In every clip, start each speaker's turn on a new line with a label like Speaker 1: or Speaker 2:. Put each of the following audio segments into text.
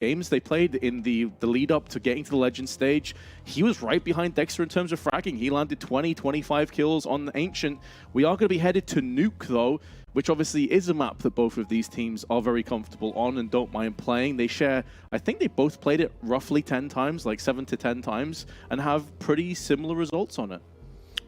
Speaker 1: games they played in the lead up to getting to the Legend stage, he was right behind Dexter in terms of fragging. He landed 20, 25 kills on the Ancient. We are going to be headed to Nuke, though, which obviously is a map that both of these teams are very comfortable on and don't mind playing. They share, I think they both played it roughly 10 times, like 7 to 10 times, and have pretty similar results on it.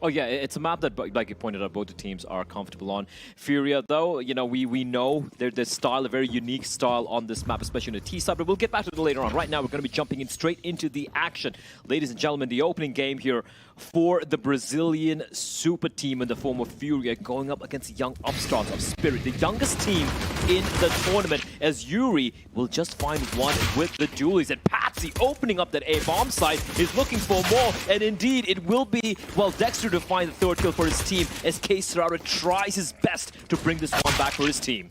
Speaker 2: Oh yeah, it's a map that, like you pointed out, both the teams are comfortable on. FURIA, though, you know, we know their style, a very unique style on this map, especially on the T side, but we'll get back to it later on. Right now, we're going to be jumping in straight into the action. Ladies and gentlemen, the opening game here for the Brazilian super team in the form of FURIA going up against young upstarts of Spirit, the youngest team in the tournament, as Yuri will just find one with the dualies. And Patsy opening up that A-bomb site is looking for more, and indeed it will be, well, Dexter to find the third kill for his team as K-Serrata tries his best to bring this one back for his team.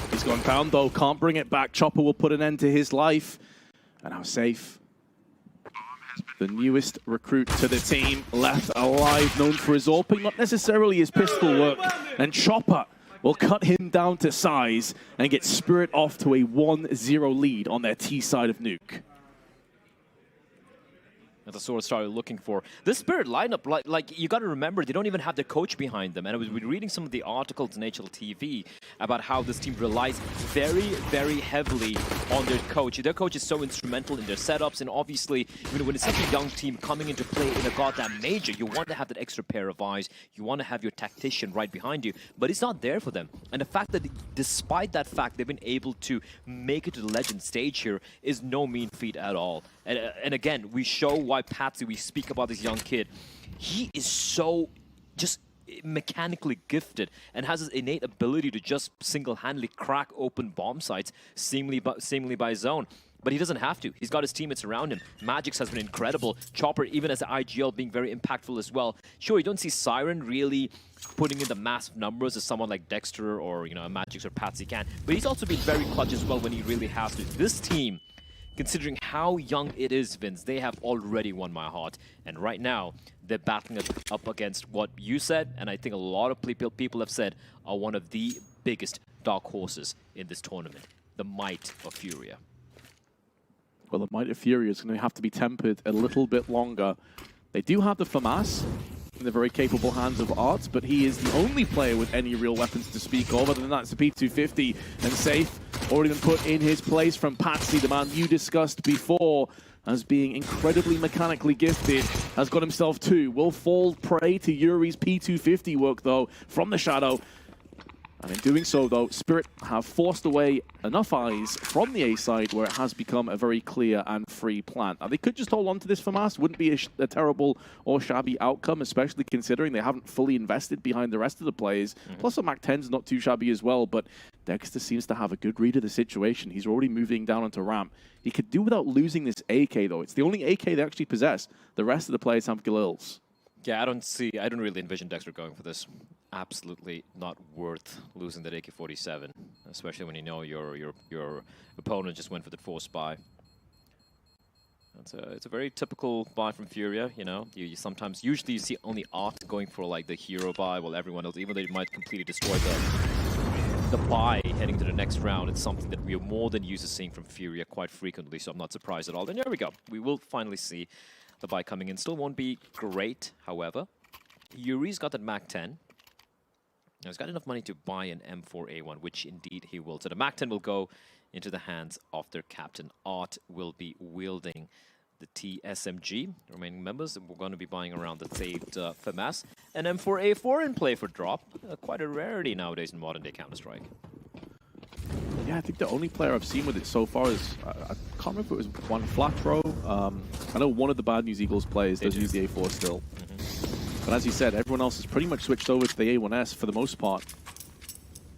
Speaker 1: He's gone down though, can't bring it back. Chopper will put an end to his life. And now Safe, the newest recruit to the team, left alive, known for his AWPing, not necessarily his pistol work. And Chopper will cut him down to size and get Spirit off to a 1-0 lead on their T side of Nuke.
Speaker 2: That's sort of started looking for. This Spirit lineup, like you got to remember, they don't even have the coach behind them. And I was reading some of the articles in HLTV about how this team relies very, very heavily on their coach. Their coach is so instrumental in their setups, and obviously, you know, when it's such a young team coming into play in a goddamn major, you want to have that extra pair of eyes. You want to have your tactician right behind you, but it's not there for them. And the fact that, despite that fact, they've been able to make it to the Legend stage here is no mean feat at all. And again, we show why Patsy, we speak about this young kid. He is so just mechanically gifted and has this innate ability to just single-handedly crack open bomb sites seemingly by his own. But he doesn't have to. He's got his teammates around him. Magix has been incredible. Chopper, even as an IGL, being very impactful as well. Sure, you don't see Siren really putting in the massive numbers as someone like Dexter or, you know, a Magix or Patsy can. But he's also been very clutch as well when he really has to. This team, considering how young it is, Vince, they have already won my heart. And right now, they're battling up against what you said, and I think a lot of people have said, are one of the biggest dark horses in this tournament, the might of FURIA.
Speaker 1: Well, the might of FURIA is going to have to be tempered a little bit longer. They do have the FAMAS in the very capable hands of Art, but he is the only player with any real weapons to speak of. Other than that, it's a P250, and Safe already been put in his place from Patsy, the man you discussed before as being incredibly mechanically gifted, has got himself two. Will fall prey to Yuri's P250 work, though, from the shadow. And in doing so, though, Spirit have forced away enough eyes from the A side where it has become a very clear and free plan. Now, they could just hold on to this FAMAS. Wouldn't be a terrible or shabby outcome, especially considering they haven't fully invested behind the rest of the players. Plus, a MAC-10's not too shabby as well, but Dexter seems to have a good read of the situation. He's already moving down onto ramp. He could do without losing this AK, though. It's the only AK they actually possess. The rest of the players have Galils.
Speaker 2: Yeah, I don't really envision Dexter going for this. Absolutely not worth losing that AK-47, especially when you know your opponent just went for the force buy. It's a very typical buy from FURIA. You know, usually you see only Art going for like the hero buy, while everyone else, even though they might completely destroy the buy heading to the next round, it's something that we are more than used to seeing from FURIA quite frequently. So I'm not surprised at all. And there we go. We will finally see the buy coming in. Still won't be great, however. Yuri's got that MAC-10. He's got enough money to buy an M4A1, which indeed he will. So the MAC-10 will go into the hands of their captain. Art will be wielding the TSMG. The remaining members, we're going to be buying around the saved FAMAS. An M4A4 in play for drop. Quite a rarity nowadays in modern-day Counter-Strike.
Speaker 1: Yeah, I think the only player I've seen with it so far is, I can't remember if it was one Flatro. I know one of the Bad News Eagles players does use the A4 still. But as you said, everyone else has pretty much switched over to the A1S for the most part.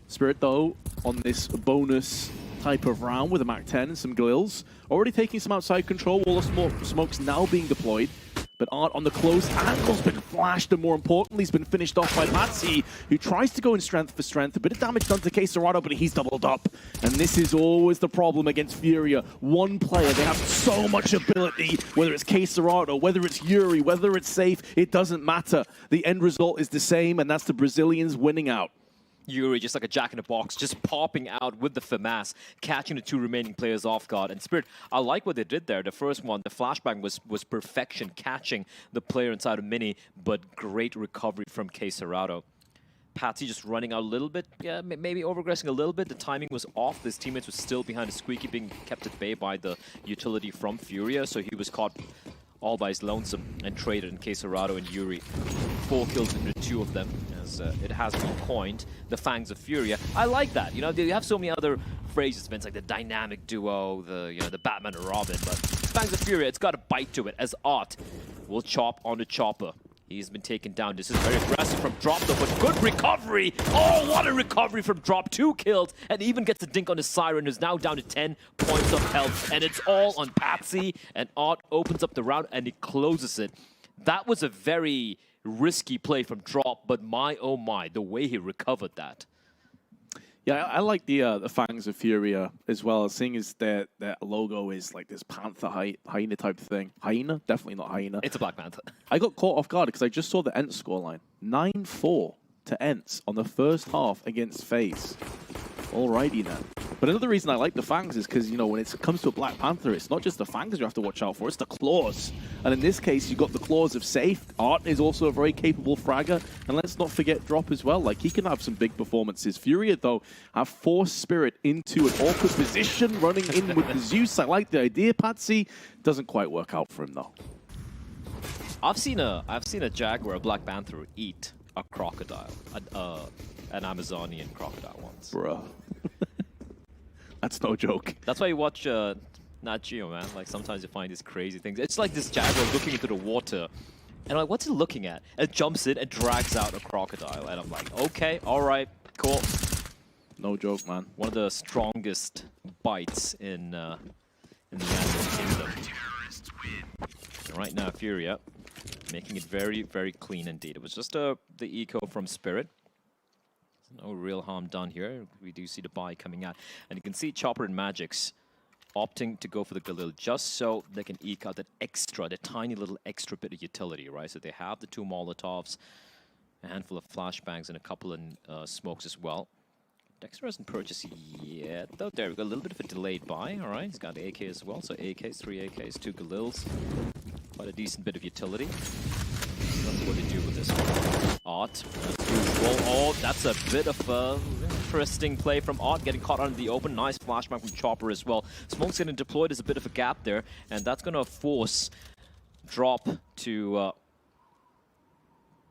Speaker 1: Spirit, though, on this bonus type of round with a MAC-10 and some Galils, already taking some outside control. Wall of Smoke's now being deployed. But Art on the close angle's been flashed, and more importantly, he's been finished off by Patsy, who tries to go in strength for strength. A bit of damage done to K-Serrata, but he's doubled up. And this is always the problem against FURIA. One player, they have so much ability, whether it's K-Serrata, whether it's Yuri, whether it's Safe, it doesn't matter. The end result is the same, and that's the Brazilians winning out.
Speaker 2: Yuri, just like a jack-in-the-box, just popping out with the FAMAS, catching the 2 remaining players off guard. And Spirit, I like what they did there. The first one, the flashbang was perfection, catching the player inside of Mini, but great recovery from K-Serrato. Patsy just running out a little bit, yeah, maybe overaggressing a little bit. The timing was off. His teammates were still behind the Squeaky, being kept at bay by the utility from FURIA, so he was caught all by his lonesome and traded in K-Serrato and Yuri. 4 kills into 2 of them, as it has been coined, the Fangs of FURIA. I like that. You know, you have so many other phrases, Vince, like the dynamic duo, the Batman and Robin, but Fangs of FURIA, it's got a bite to it, as Art will chop on the chopper. He's been taken down. This is very aggressive from Drop, though, but good recovery. Oh, what a recovery from Drop. 2 kills, and even gets a dink on his Siren, who's now down to 10 points of health. And it's all on Patsy, and Art opens up the round, and he closes it. That was a very risky play from Drop, but my, oh my, the way he recovered that.
Speaker 1: Yeah, I like the Fangs of FURIA as well, seeing as their logo is like this panther hyena type thing. Hyena? Definitely not hyena.
Speaker 2: It's a Black Panther.
Speaker 1: I got caught off guard because I just saw the Ents scoreline. 9-4 to Ents on the first half against FaZe. Alrighty then. But another reason I like the Fangs is because, you know, when it comes to a Black Panther, it's not just the Fangs you have to watch out for, it's the claws. And in this case, you got the claws of Safe. Art is also a very capable fragger. And let's not forget Drop as well. Like, he can have some big performances. FURIA, though, have forced Spirit into an awkward position, running in with the Zeus. I like the idea, Patsy. Doesn't quite work out for him, though.
Speaker 2: I've seen a jaguar, a Black Panther, eat a crocodile, an Amazonian crocodile once.
Speaker 1: Bruh. That's no joke.
Speaker 2: That's why you watch Nat Geo, man. Like, sometimes you find these crazy things. It's like this jaguar looking into the water, and I'm like, what's it looking at? It jumps in and drags out a crocodile, and I'm like, okay, all right, cool.
Speaker 1: No joke, man.
Speaker 2: One of the strongest bites in the Animal Kingdom. And right now, FURIA making it very, very clean indeed. It was just the eco from Spirit. No real harm done here. We do see the buy coming out. And you can see Chopper and Magix opting to go for the Galil just so they can eke out that extra, the tiny little extra bit of utility, right? So they have the 2 Molotovs, a handful of flashbangs, and a couple of smokes as well. Dexter hasn't purchased yet, though. There we go, a little bit of a delayed buy, all right? He's got the AK as well, so AKs, 3 AKs, 2 Galils. Quite a decent bit of utility. That's what they do with this one. Art, as usual. Oh, that's a bit of a interesting play from Art, getting caught out in the open. Nice flashback from Chopper as well. Smoke's getting deployed. There's a bit of a gap there, and that's going to force Drop to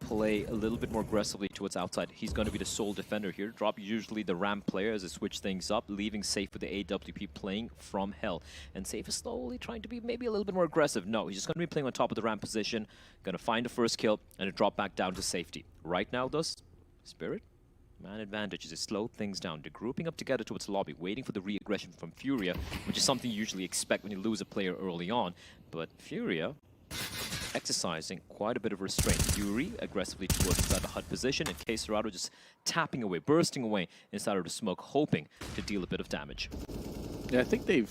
Speaker 2: play a little bit more aggressively towards outside. He's going to be the sole defender here. Drop usually the ramp player as they switch things up, leaving Safe with the AWP playing from hell. And Safe is slowly trying to be maybe a little bit more aggressive. No, he's just going to be playing on top of the ramp position, going to find the first kill, and drop back down to safety. Right now, does Spirit? Man advantage as they slow things down. They're grouping up together towards the lobby, waiting for the re-aggression from FURIA, which is something you usually expect when you lose a player early on. But FURIA exercising quite a bit of restraint. Yuri aggressively towards inside the HUD position, and K-Serrato just tapping away, bursting away inside of the smoke, hoping to deal a bit of damage.
Speaker 1: Yeah, I think they've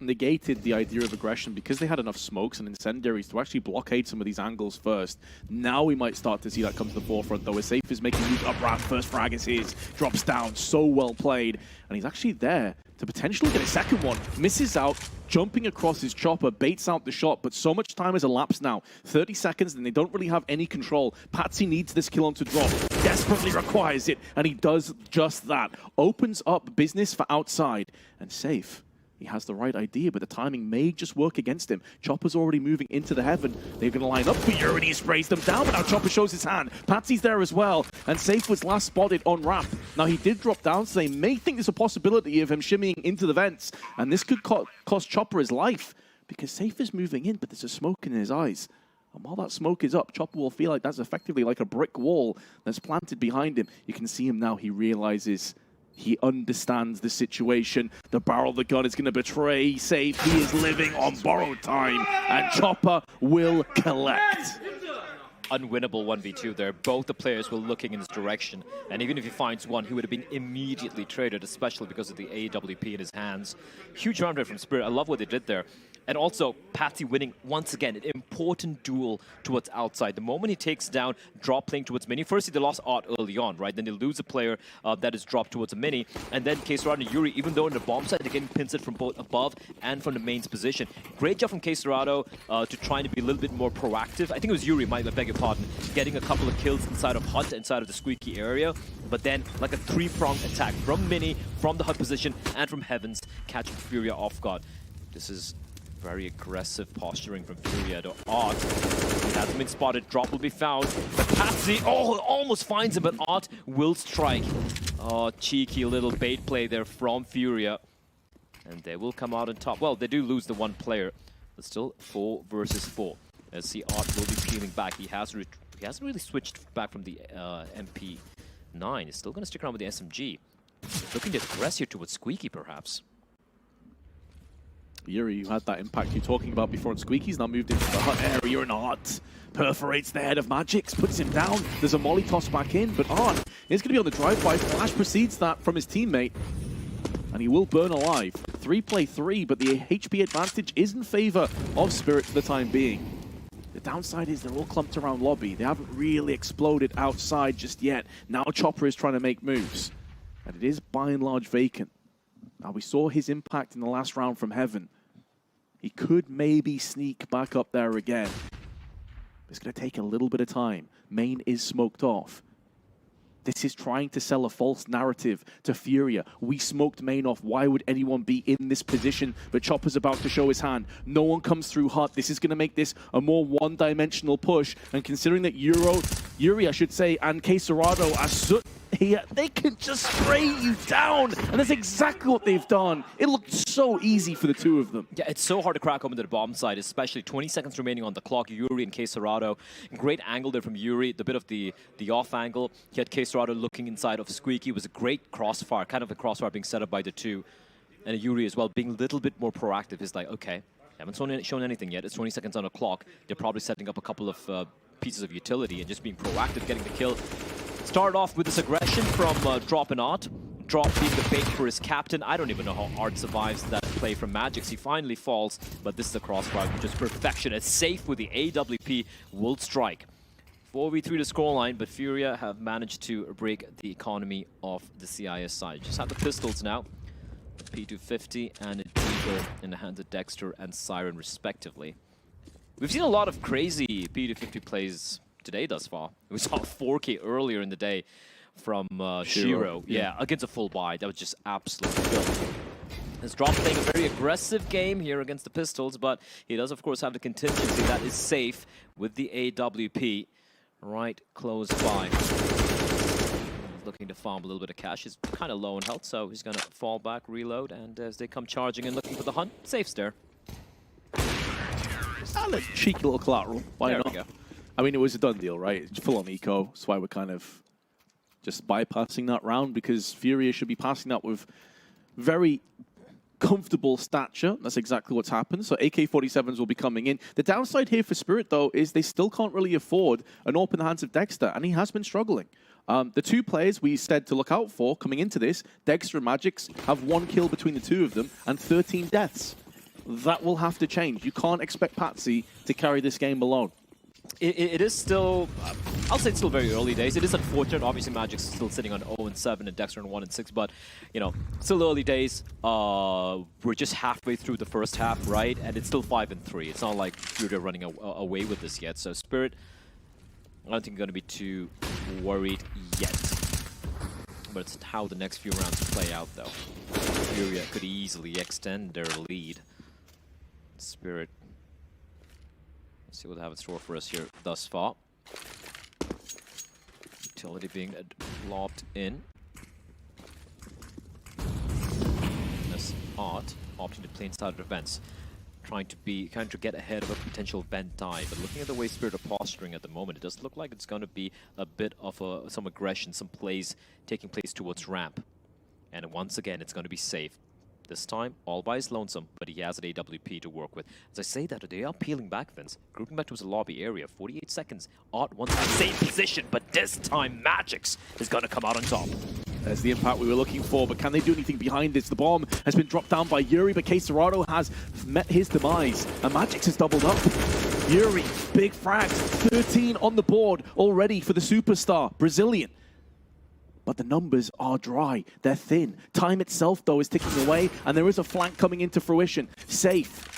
Speaker 1: negated the idea of aggression because they had enough smokes and incendiaries to actually blockade some of these angles first. Now we might start to see that come to the forefront, though. As Safe is making use up ramp, first frag is his, drops down, so well played, and he's actually there to potentially get a second one. Misses out, jumping across his chopper, baits out the shot, but so much time has elapsed now. 30 seconds, and they don't really have any control. Patsy needs this kill onto Drop, desperately requires it, and he does just that. Opens up business for outside, and Safe, he has the right idea, but the timing may just work against him. Chopper's already moving into the heaven. They're going to line up for Yuri, and he sprays them down, but now Chopper shows his hand. Patsy's there as well, and Safe was last spotted on ramp. Now he did drop down, so they may think there's a possibility of him shimmying into the vents, and this could cost Chopper his life, because Safe is moving in, but there's a smoke in his eyes. And while that smoke is up, Chopper will feel like that's effectively like a brick wall that's planted behind him. You can see him now, he realizes he understands the situation. The barrel of the gun is going to betray Safe. He is living on borrowed time, and Chopper will collect.
Speaker 2: unwinnable 1v2 there. Both the players were looking in his direction, and even if he finds one, he would have been immediately traded, especially because of the AWP in his hands. Huge round rate from Spirit. I love what they did there. And also, Patsy winning, once again, an important duel towards outside. The moment he takes down drop playing towards mini, firstly, they lost Art early on, right? Then they lose a player that is dropped towards a mini. And then K-Serrado and Yuri, even though in the bomb side, they're getting pincered from both above and from the mains position. Great job from K-Serrado to trying to be a little bit more proactive. I think it was Yuri, I beg your pardon, getting a couple of kills inside of Hut, inside of the squeaky area. But then, like a three-pronged attack from mini, from the Hut position, and from Heavens, catching Furia off guard. This is very aggressive posturing from Furia to Art. He hasn't been spotted. Drop will be found. But Patsy, almost finds him, but Art will strike. Oh, cheeky little bait play there from Furia. And they will come out on top. Well, they do lose the one player, but still 4 versus 4. As see Art will be peeling back. He hasn't really switched back from the MP9. He's still going to stick around with the SMG. Looking to aggress here towards Squeaky, perhaps.
Speaker 1: Yuri, you had that impact you're talking about before on Squeaky's now moved into the Hut area, and Art perforates the head of Magix, puts him down. There's a molly toss back in, but Art is going to be on the drive-by. Flash precedes that from his teammate, and he will burn alive. 3-play-3, but the HP advantage is in favor of Spirit for the time being. The downside is they're all clumped around lobby. They haven't really exploded outside just yet. Now Chopper is trying to make moves, and it is by and large vacant. Now we saw his impact in the last round from Heaven. He could maybe sneak back up there again. It's going to take a little bit of time. Main is smoked off. This is trying to sell a false narrative to Furia. We smoked main off. Why would anyone be in this position? But Chopper's about to show his hand. No one comes through Hut. This is going to make this a more one-dimensional push. And considering that Yuri, I should say, and K-Serrado are soot here, they can just spray you down. And that's exactly what they've done. It looked so easy for the two of them.
Speaker 2: Yeah, it's so hard to crack open to the bomb side, especially 20 seconds remaining on the clock. Yuri and K-Serrado. Great angle there from Yuri. The bit of the off angle. He had K-Serrado looking inside of Squeaky. It was a great crossfire, kind of a crossfire being set up by the two. And Yuri as well, being a little bit more proactive. He's like, okay, haven't shown anything yet. It's 20 seconds on the clock. They're probably setting up a couple of pieces of utility and just being proactive, getting the kill. Started off with this aggression from Drop and Art. Drop being the bait for his captain. I don't even know how Art survives that play from Magix. He finally falls, but this is a crossfire, which is perfection. It's safe with the AWP will strike. 4v3 the scoreline, but Furia have managed to break the economy of the CIS side. Just have the pistols now. P250 and a Deagle in the hands of Dexter and Siren, respectively. We've seen a lot of crazy P250 plays today thus far. We saw 4K earlier in the day from Shiro. Yeah, against a full buy. That was just absolute filth. This Drop playing a very aggressive game here against the Pistols, but he does, of course, have the contingency that is safe with the AWP right close by. Looking to farm a little bit of cash. He's kind of low in health, so he's going to fall back, reload, and as they come charging and looking for the hunt, safe stare.
Speaker 1: A cheeky little collateral. Why
Speaker 2: there
Speaker 1: not?
Speaker 2: We go.
Speaker 1: I mean, it was a done deal, right? It's full on eco. That's why we're kind of just bypassing that round, because Furia should be passing that with very comfortable stature. That's exactly what's happened. So AK-47s will be coming in. The downside here for Spirit, though, is they still can't really afford an open hands of Dexter, and he has been struggling. The two players we said to look out for coming into this, Dexter and Magix, have 1 kill between the two of them and 13 deaths. That will have to change. You can't expect Patsy to carry this game alone.
Speaker 2: It is still, I'll say it's still very early days. It is unfortunate. Obviously, Magic's still sitting on 0-7 and Dexter on 1-6, but, you know, still early days. We're just halfway through the first half, right? And it's still 5-3. It's not like Furia running away with this yet. So Spirit, I don't think I'm going to be too worried yet. But it's how the next few rounds play out, though. Furia could easily extend their lead. Spirit, let's see what they have in store for us here thus far. Utility being lobbed in. This Art opting to play inside of the vents, trying to get ahead of a potential vent dive. But looking at the way Spirit are posturing at the moment, it does look like it's going to be a bit of some aggression, some plays taking place towards ramp. And once again, it's going to be safe. This time, all by his lonesome, but he has an AWP to work with. As I say that, they are peeling back, Vince. Grouping back towards the lobby area. 48 seconds. Art wants the same position, but this time, Magix is going to come out on top.
Speaker 1: There's the impact we were looking for, but can they do anything behind this? The bomb has been dropped down by Yuri, but K-Serrano has met his demise, and Magix has doubled up. Yuri, big frags, 13 on the board already for the superstar, Brazilian. But the numbers are dry, they're thin. Time itself, though, is ticking away, and there is a flank coming into fruition. Safe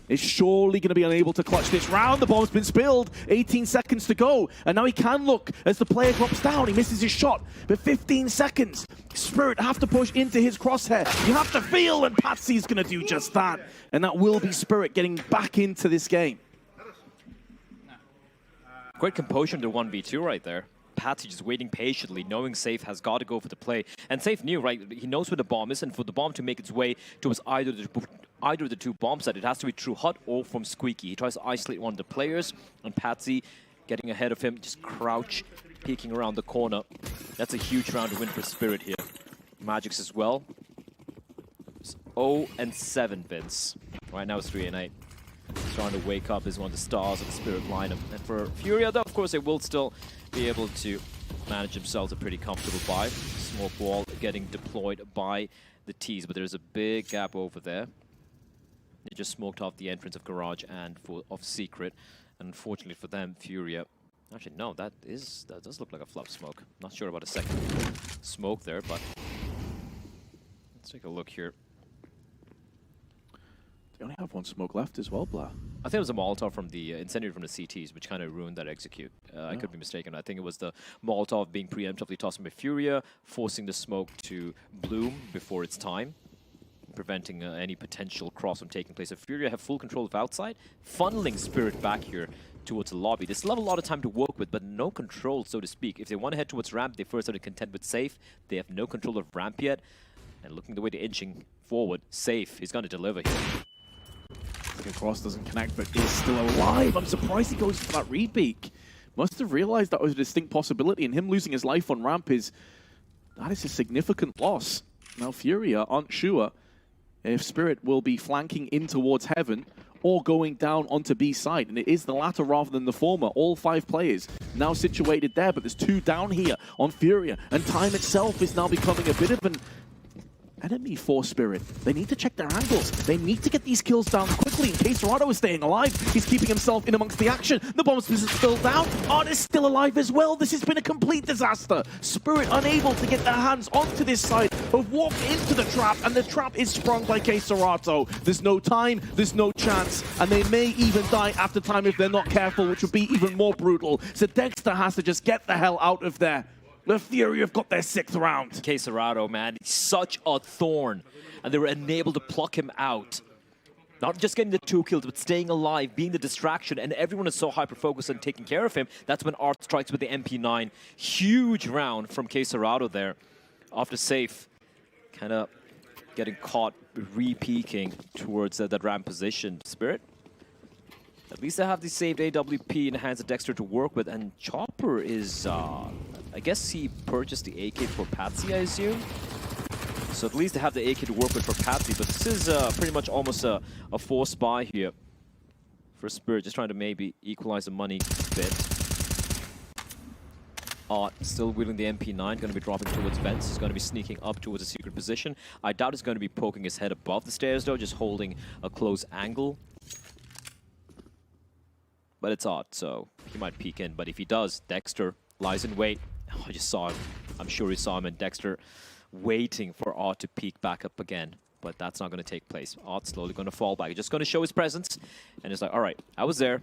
Speaker 1: is surely going to be unable to clutch this round. The bomb's been spilled, 18 seconds to go, and now he can look as the player drops down. He misses his shot, but 15 seconds. Spirit have to push into his crosshair. You have to feel, and Patsy's going to do just that. And that will be Spirit getting back into this game.
Speaker 2: Great composure in the 1v2 right there. Patsy just waiting patiently, knowing Safe has got to go for the play. And Safe knew, right, he knows where the bomb is, and for the bomb to make its way towards either of the two bomb sites, it has to be through Hut or from Squeaky. He tries to isolate one of the players, and Patsy getting ahead of him, just crouch, peeking around the corner. That's a huge round to win for Spirit here. Magix as well. It's 0-7, Vince. Right now it's 3-8. Starting to wake up is one of the stars of the Spirit lineup. And for FURIA, though, of course, they will still be able to manage themselves a pretty comfortable buy. Smoke wall getting deployed by the T's, but there's a big gap over there. They just smoked off the entrance of Garage and of Secret. And unfortunately for them, FURIA... Actually, no, that does look like a flop smoke. Not sure about a second smoke there, but... Let's take a look here.
Speaker 1: They only have one smoke left as well, Blair.
Speaker 2: I think it was a Molotov from the incendiary from the CTs, which kind of ruined that execute. I could be mistaken. I think it was the Molotov being preemptively tossed by FURIA, forcing the smoke to bloom before its time, preventing any potential cross from taking place. So FURIA have full control of outside, funneling Spirit back here towards the lobby. They still have a lot of time to work with, but no control, so to speak. If they want to head towards ramp, they first have to contend with Safe. They have no control of ramp yet. And looking the way they're inching forward, Safe is going to deliver here.
Speaker 1: Cross doesn't connect, but is still alive. I'm surprised he goes for that repeak. Must have realized that was a distinct possibility, and him losing his life on ramp is a significant loss. Now FURIA aren't sure if Spirit will be flanking in towards Heaven or going down onto B side, and it is the latter rather than the former. All 5 players now situated there, but there's 2 down here on FURIA, and time itself is now becoming a bit of an enemy for Spirit. They need to check their angles. They need to get these kills down quickly. In case Serrano is staying alive, he's keeping himself in amongst the action. The bomb's been spilled down. Art is still alive as well. This has been a complete disaster. Spirit unable to get their hands onto this side, have walked into the trap, and the trap is sprung by K-Serrano. There's no time, there's no chance, and they may even die after time if they're not careful, which would be even more brutal. So Dexter has to just get the hell out of there. The FURIA have got their 6th round.
Speaker 2: K-Serrano, man, he's such a thorn. And they were unable to pluck him out. Not just getting the 2 kills, but staying alive, being the distraction, and everyone is so hyper-focused on taking care of him. That's when Art strikes with the MP9. Huge round from K-Serrano there. After Safe, kind of getting caught re-peeking towards that ramp position. Spirit, at least they have the saved AWP in the hands of Dexter to work with, and Chopper is... I guess he purchased the AK for Patsy, I assume. So at least they have the AK to work with for Patsy, but this is pretty much almost a forced buy here for Spirit, just trying to maybe equalize the money a bit. Art still wielding the MP9, going to be dropping towards vents. He's going to be sneaking up towards a secret position. I doubt he's going to be poking his head above the stairs, though, just holding a close angle. But it's Art, so he might peek in. But if he does, Dexter lies in wait. Oh, I just saw him. I'm sure he saw him, and Dexter waiting for Art to peek back up again. But that's not going to take place. Art's slowly going to fall back. He's just going to show his presence. And it's like, all right, I was there.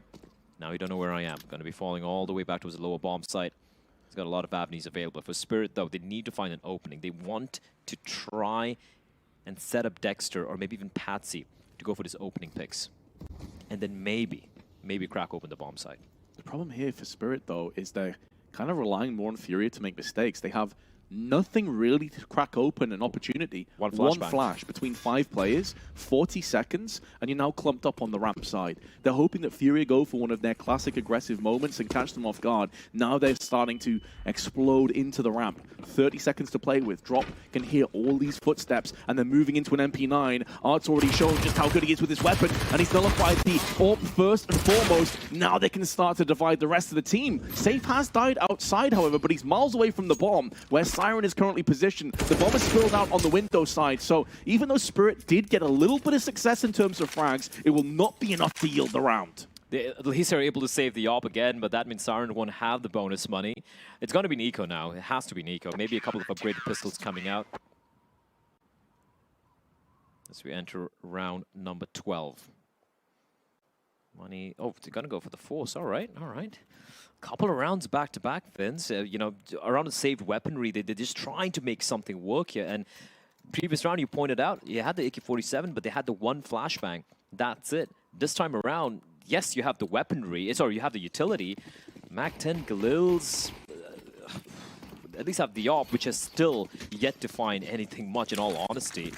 Speaker 2: Now you don't know where I am. Going to be falling all the way back to his lower bomb site. He's got a lot of avenues available. For Spirit, though, they need to find an opening. They want to try and set up Dexter, or maybe even Patsy, to go for this opening picks. And then maybe crack open the bomb site.
Speaker 1: The problem here for Spirit, though, is they're kind of relying more on FURIA to make mistakes. They have nothing really to crack open an opportunity.
Speaker 2: One
Speaker 1: flash between 5 players, 40 seconds, and you're now clumped up on the ramp side. They're hoping that FURIA go for one of their classic aggressive moments and catch them off guard. Now they're starting to explode into the ramp. 30 seconds to play with. Drop can hear all these footsteps, and they're moving into an MP9. Art's already shown just how good he is with his weapon, and he's nullified the AWP first and foremost. Now they can start to divide the rest of the team. Safe has died outside, however, but he's miles away from the bomb, where Siren is currently positioned. The bomb is spilled out on the window side, so even though Spirit did get a little bit of success in terms of frags, it will not be enough to yield the round.
Speaker 2: At least they're able to save the AWP again, but that means Siren won't have the bonus money. It's going to be Nico now. It has to be Nico. Maybe a couple of upgraded pistols coming out as we enter round number 12. Money. Oh, they're going to go for the force. All right, all right. Couple of rounds back-to-back, Vince. You know, around the saved weaponry, they're just trying to make something work here. And previous round, you pointed out, you had the AK-47, but they had the one flashbang. That's it. This time around, yes, you have the weaponry. Sorry, you have the utility. MAC-10, Galils, at least have the AWP, which has still yet to find anything much, in all honesty.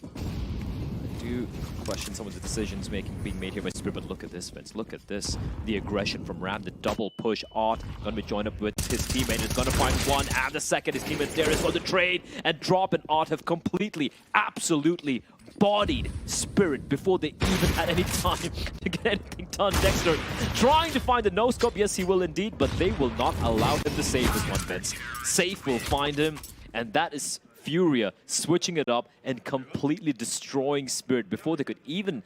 Speaker 2: I do question some of the decisions being made here by Spirit, but look at this, Vince. Look at this. The aggression from Ram, the double push. Art going to be joined up with his teammate. Is going to find one, and the second. His teammate there is going to trade, and Drop and Art have completely, absolutely bodied Spirit before they even had any time to get anything done. Dexter trying to find the no-scope. Yes, he will indeed, but they will not allow him to save this one, Vince. Safe will find him, and that is FURIA switching it up and completely destroying Spirit before they could even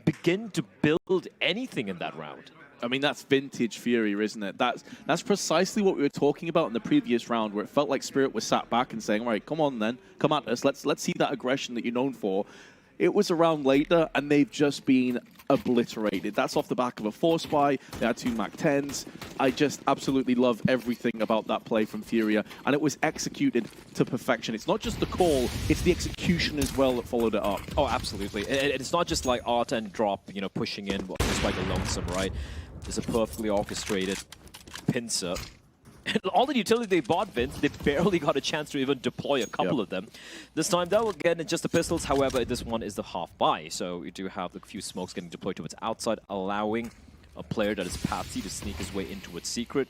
Speaker 2: begin to build anything in that round.
Speaker 1: I mean, that's vintage FURIA, isn't it? That's precisely what we were talking about in the previous round, where it felt like Spirit was sat back and saying, right, come on then, come at us, let's see that aggression that you're known for. It was a round later, and they've just been obliterated. That's off the back of a force buy. They had 2 MAC-10s. I just absolutely love everything about that play from FURIA, and it was executed to perfection. It's not just the call, it's the execution as well that followed it up.
Speaker 2: Oh, absolutely. It's not just like Art and Drop, you know, pushing in just like a lonesome, right? There's a perfectly orchestrated pincer. And all the utility they bought, Vince, they barely got a chance to even deploy a couple of them. This time, though, again, it's just the pistols. However, this one is the half buy, so you do have a few smokes getting deployed towards outside, allowing a player that is Patsy to sneak his way into its secret.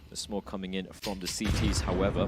Speaker 2: The smoke coming in from the CTs, however,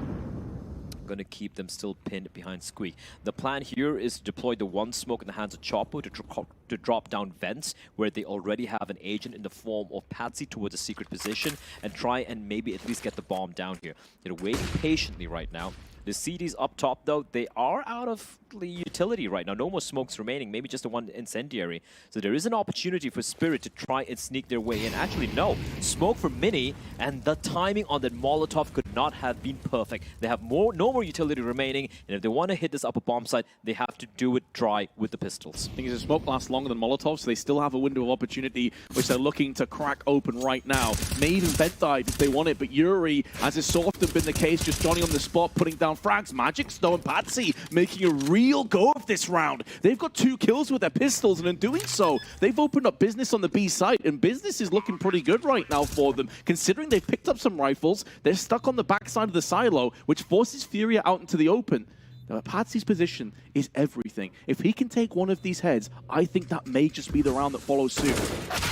Speaker 2: going to keep them still pinned behind Squeak. The plan here is to deploy the one smoke in the hands of Choppo to drop down vents where they already have an agent in the form of Patsy towards a secret position and try and maybe at least get the bomb down here. They're waiting patiently right now. The CDs up top, though, they are out of the utility right now. No more smokes remaining, maybe just the one incendiary. So there is an opportunity for Spirit to try and sneak their way in. Actually, no. Smoke for Mini, and the timing on that Molotov could not have been perfect. They have no more utility remaining, and if they want to hit this upper bomb site, they have to do it dry with the pistols.
Speaker 1: The thing is, the smoke lasts longer than Molotov, so they still have a window of opportunity, which they're looking to crack open right now. May even vent dive if they want it, but Yuri, as is so often been the case, just Johnny on the spot, putting down frags. Magic, Snow, and Patsy making a real go of this round. They've got 2 kills with their pistols, and in doing so, they've opened up business on the B site, and business is looking pretty good right now for them. Considering they've picked up some rifles, they're stuck on the backside of the silo, which forces FURIA out into the open. Now, Patsy's position is everything. If he can take one of these heads, I think that may just be the round that follows suit.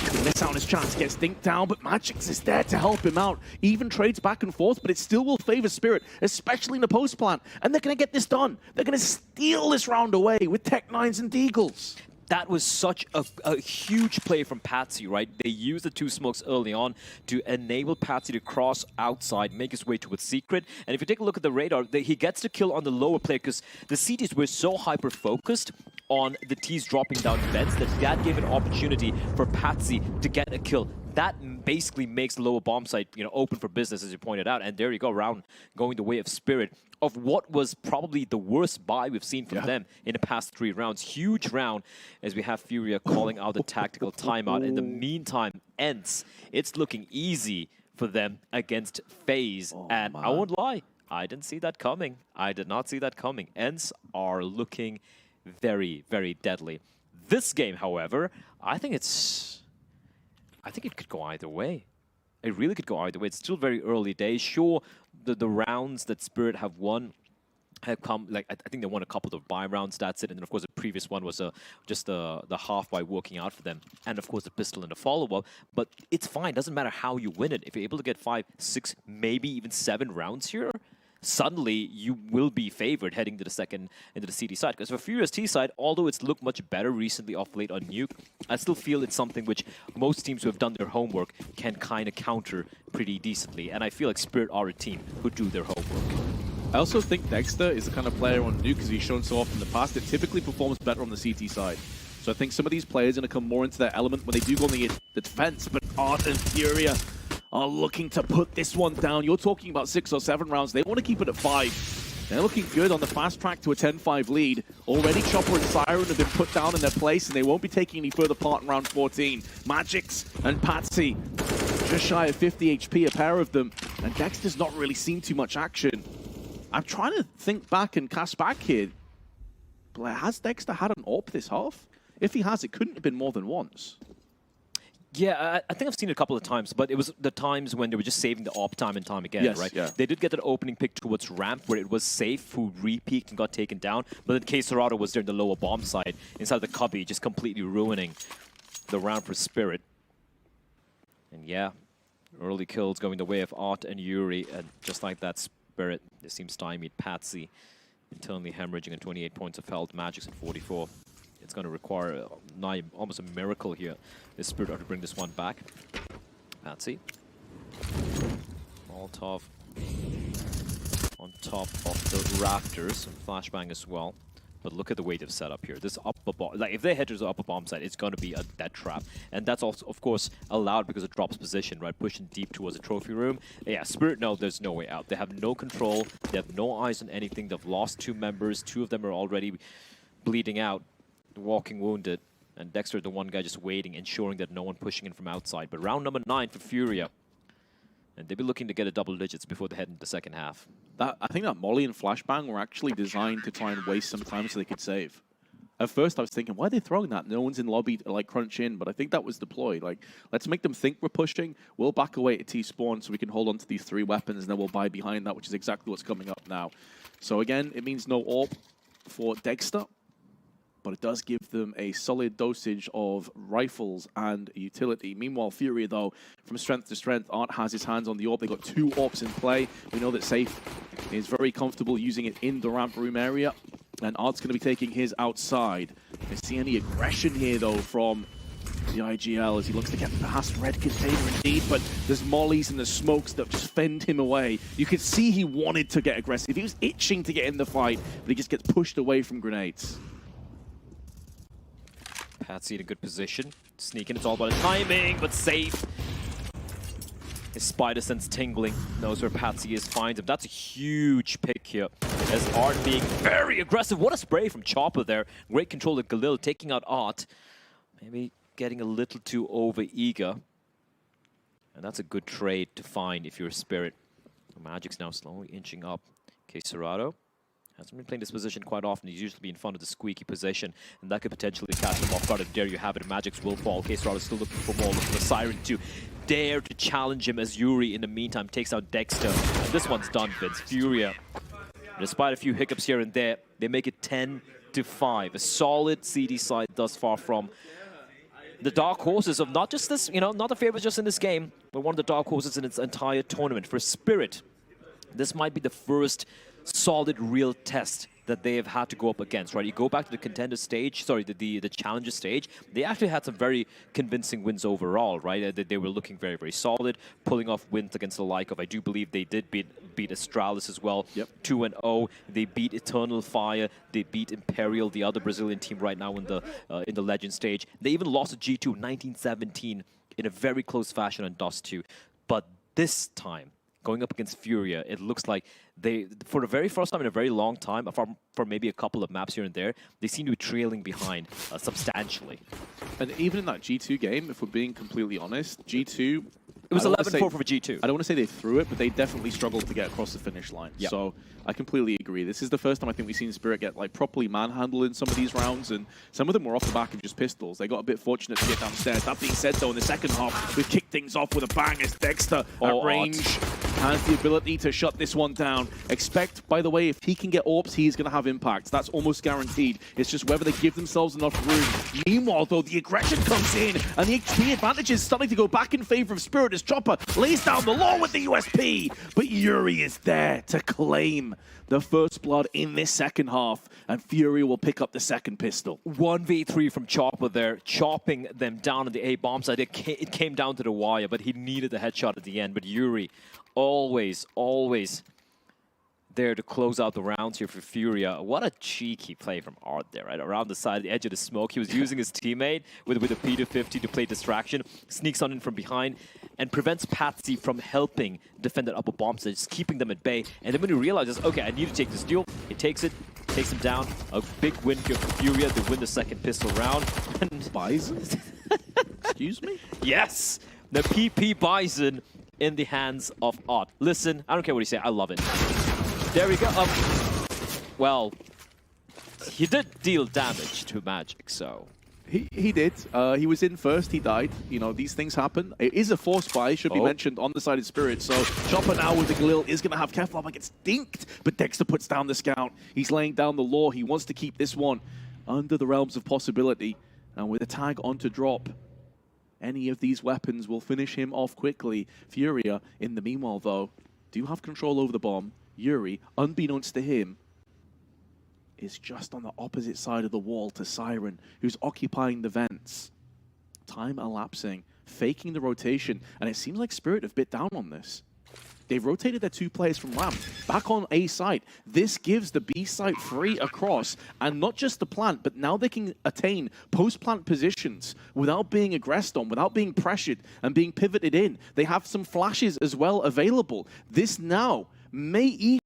Speaker 1: He'll miss out on his chance, gets dinked down, but Magix is there to help him out. Even trades back and forth, but it still will favor Spirit, especially in the post plant. And they're going to get this done. They're going to steal this round away with Tech-9s and Deagles.
Speaker 2: That was such a huge play from Patsy, right? They used the 2 smokes early on to enable Patsy to cross outside, make his way to its secret. And if you take a look at the radar, he gets the kill on the lower player because the CTs were so hyper-focused on the T's dropping down vents that gave an opportunity for Patsy to get a kill. That basically makes the lower bomb site, you know, open for business, as you pointed out. And there you go, round going the way of Spirit of what was probably the worst buy we've seen from them in the past 3 rounds. Huge round as we have FURIA calling out the tactical timeout. In the meantime, ENCE, it's looking easy for them against FaZe. And man, I won't lie, I didn't see that coming. I did not see that coming. ENCE are looking very, very deadly. This game, however, I think it could go either way. It really could go either way. It's still very early days. Sure, the rounds that Spirit have won have come, like, I think they won a couple of buy rounds, that's it. And then, of course, the previous one was just the half by working out for them. And, of course, the pistol and the follow-up. But it's fine. Doesn't matter how you win it. If you're able to get 5, 6, maybe even 7 rounds here, suddenly you will be favored heading to the second into the CD side. Because for Furia's T side, although it's looked much better recently off late on Nuke, I still feel it's something which most teams who have done their homework can kind of counter pretty decently. And I feel like Spirit are a team who do their homework.
Speaker 1: I also think Dexter is the kind of player on Nuke, as he's shown so often in the past, that typically performs better on the CT side. So I think some of these players are going to come more into their element when they do go on the defense, but Art and Furia are looking to put this one down. You're talking about 6 or 7 rounds. They want to keep it at 5. They're looking good on the fast track to a 10-5 lead. Already Chopper and Siren have been put down in their place, and they won't be taking any further part in round 14. Magix and Patsy, just shy of 50 HP, a pair of them, and Dexter's not really seen too much action. I'm trying to think back and cast back here. But has Dexter had an AWP this half? If he has, it couldn't have been more than once.
Speaker 2: Yeah, I think I've seen it a couple of times, but it was the times when they were just saving the AWP time and time again,
Speaker 1: Yes,
Speaker 2: right?
Speaker 1: yeah.
Speaker 2: They did get that opening pick towards ramp where it was safe, who re-peeked and got taken down, but then K-Serrato was there in the lower bomb side, inside the cubby, just completely ruining the round for Spirit. And yeah, early kills going the way of Art and Yuri, and just like that, Spirit, they seem stymied. Patsy internally hemorrhaging and 28 points of health, Magix at 44. It's going to require almost a miracle here. Is Spirit to bring this one back. Patsy. Molotov on top of the rafters. Flashbang as well. But look at the way they've set up here. This upper bomb, like if they head to the upper bomb side, it's going to be a death trap. And that's also, of course, allowed because it drops position, right? Pushing deep towards the trophy room. Yeah, Spirit, no, there's no way out. They have no control. They have no eyes on anything. They've lost 2 members. 2 of them are already bleeding out, walking wounded. And Dexter, the one guy just waiting, ensuring that no one pushing in from outside. But round number 9 for Furia. And they'll be looking to get a double digits before they head into the second half.
Speaker 1: I think that Molly and Flashbang were actually designed to try and waste some time so they could save. At first I was thinking, why are they throwing that? No one's in lobby to like crunch in, but I think that was deployed. Like, let's make them think we're pushing. We'll back away to T-spawn so we can hold on to these 3 weapons, and then we'll buy behind that, which is exactly what's coming up now. So again, it means no AWP for Dexter, but it does give them a solid dosage of rifles and utility. Meanwhile, Furia, though, from strength to strength, Art has his hands on the AWP. They've got 2 AWPs in play. We know that Safe is very comfortable using it in the ramp room area, and Art's going to be taking his outside. I see any aggression here, though, from the IGL as he looks to get past red container indeed, but there's mollies and the smokes that just fend him away. You could see he wanted to get aggressive. He was itching to get in the fight, but he just gets pushed away from grenades.
Speaker 2: Patsy in a good position. Sneaking, it's all about his timing, but safe. His spider sense tingling. Knows where Patsy is, finds him. That's a huge pick here. As Art being very aggressive. What a spray from Chopper there. Great control of Galil taking out Art. Maybe getting a little too over-eager. And that's a good trade to find if you're a Spirit. Magic's now slowly inching up. K-Serrato hasn't been playing this position quite often. He's usually in front of the squeaky position, and that could potentially catch him off guard. If there you have it, Magix will fall. K-Serrato's still looking for more, looking for Siren to dare to challenge him as Yuri, in the meantime, takes out Dexter. And this one's done, Vince. Furia, despite a few hiccups here and there, they make it 10-5. A solid CD side thus far from the dark horses of not just this, not the favorites just in this game, but one of the dark horses in its entire tournament. For Spirit, this might be the first solid, real test that they have had to go up against, right? You go back to the contender stage, sorry, the challenger stage, they actually had some very convincing wins overall, right? They were looking very, very solid, pulling off wins against the like of, I do believe they did beat Astralis as well,
Speaker 1: yep.
Speaker 2: 2-0. They beat Eternal Fire, they beat Imperial, the other Brazilian team right now in the Legend stage. They even lost to G2 1917 in a very close fashion on Dust 2. But this time, going up against Furia, it looks like they, for the very first time in a very long time, for maybe a couple of maps here and there, they seem to be trailing behind substantially.
Speaker 1: And even in that G2 game, if we're being completely honest, G2...
Speaker 2: It was 11-4 for G2.
Speaker 1: I don't want to say they threw it, but they definitely struggled to get across the finish line.
Speaker 2: Yep.
Speaker 1: So I completely agree. This is the first time I think we've seen Spirit get like properly manhandled in some of these rounds, and some of them were off the back of just pistols. They got a bit fortunate to get downstairs. That being said, though, in the second half, we've kicked things off with a bang as Dexter at range has the ability to shut this one down. Expect, by the way, if he can get AWPs, he's going to have impact. That's almost guaranteed. It's just whether they give themselves enough room. Meanwhile, though, the aggression comes in, and the HP advantage is starting to go back in favor of Spirit as Chopper lays down the law with the USP. But Yuri is there to claim the first blood in this second half, and FURIA will pick up the second pistol.
Speaker 2: 1v3 from Chopper there, chopping them down on the A bomb side. It came down to the wire, but he needed the headshot at the end. But Yuri, always there to close out the rounds here for FURIA. What a cheeky play from Art there, right? Around the side, the edge of the smoke. He was using his teammate with a P250 to play distraction, sneaks on in from behind, and prevents Patsy from helping defend that upper bomb side, just keeping them at bay. And then when he realizes, okay, I need to take this duel, he takes it, takes him down. A big win here for FURIA to win the second pistol round. And
Speaker 1: Bison? Excuse me?
Speaker 2: Yes! The PP Bison in the hands of Art. Listen, I don't care what you say, I love it. There we go. Well, he did deal damage to Magic, so...
Speaker 1: He did. He was in first, he died. You know, these things happen. It is a force buy, should be mentioned, on the side of Spirit. So Chopper now with the Galil is going to have Keflar, but gets dinked. But Dexter puts down the scout. He's laying down the law. He wants to keep this one under the realms of possibility. And with a tag onto drop, any of these weapons will finish him off quickly. FURIA, in the meanwhile, though, do have control over the bomb. Yuri, unbeknownst to him, is just on the opposite side of the wall to Siren, who's occupying the vents. Time elapsing, faking the rotation, and it seems like Spirit have bit down on this. They've rotated their two players from ramp back on A site. This gives the B site free across, and not just the plant, but now they can attain post-plant positions without being aggressed on, without being pressured and being pivoted in. They have some flashes as well available. This now may even...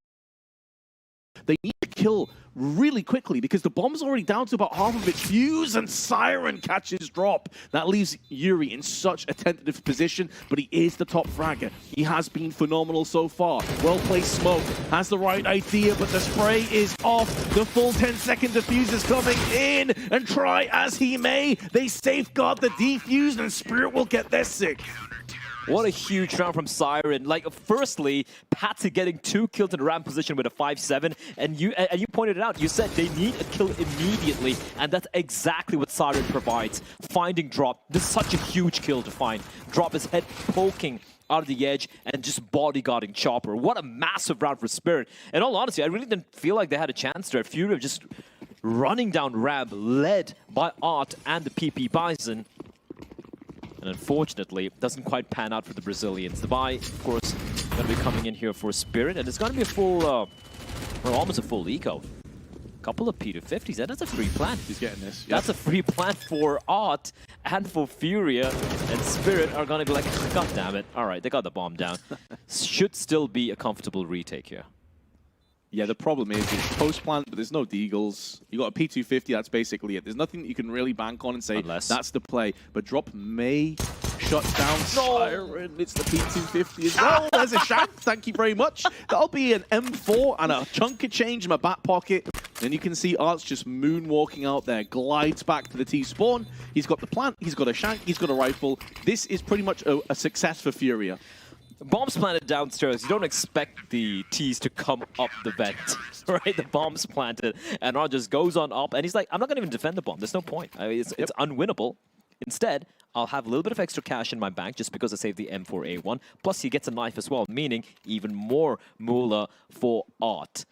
Speaker 1: They need to kill really quickly because the bomb's already down to about half of its fuse, and Siren catches drop. That leaves Yuri in such a tentative position, but he is the top fragger. He has been phenomenal so far. Well-placed smoke, has the right idea, but the spray is off. The full 10-second defuse is coming in, and try as he may, they safeguard the defuse, and Spirit will get their sick.
Speaker 2: What a huge round from Siren. Like, firstly, Patsy getting 2 kills in the ramp position with a 5-7, and you pointed it out. You said they need a kill immediately, and that's exactly what Siren provides. Finding Drop. This is such a huge kill to find. Drop his head poking out of the edge and just bodyguarding Chopper. What a massive round for Spirit. In all honesty, I really didn't feel like they had a chance there. FURIA just running down ramp, led by Art and the PP Bison. And unfortunately, it doesn't quite pan out for the Brazilians. The buy, of course, going to be coming in here for Spirit, and it's going to be a full, well, almost a full eco. Couple of P250s, and that's a free plant.
Speaker 1: He's getting this. Yep.
Speaker 2: That's a free plant for Art and for FURIA, and Spirit are going to be like, God damn it. All right, they got the bomb down. Should still be a comfortable retake here.
Speaker 1: Yeah, the problem is it's post-plant, but there's no deagles. You got a P250, that's basically it. There's nothing that you can really bank on and say, that's the play. But Drop may shut down Siren. It's the P250 as well. There's a shank, thank you very much. That'll be an M4 and a chunk of change in my back pocket. Then you can see Art's just moonwalking out there, glides back to the T-spawn. He's got the plant, he's got a shank, he's got a rifle. This is pretty much a success for FURIA.
Speaker 2: Bombs planted downstairs. You don't expect the T's to come up the vent, right? The bomb's planted, and Ron just goes on up, and he's like, I'm not going to even defend the bomb. There's no point. I mean, it's unwinnable. Instead, I'll have a little bit of extra cash in my bank just because I saved the M4A1. Plus, he gets a knife as well, meaning even more moolah for Art.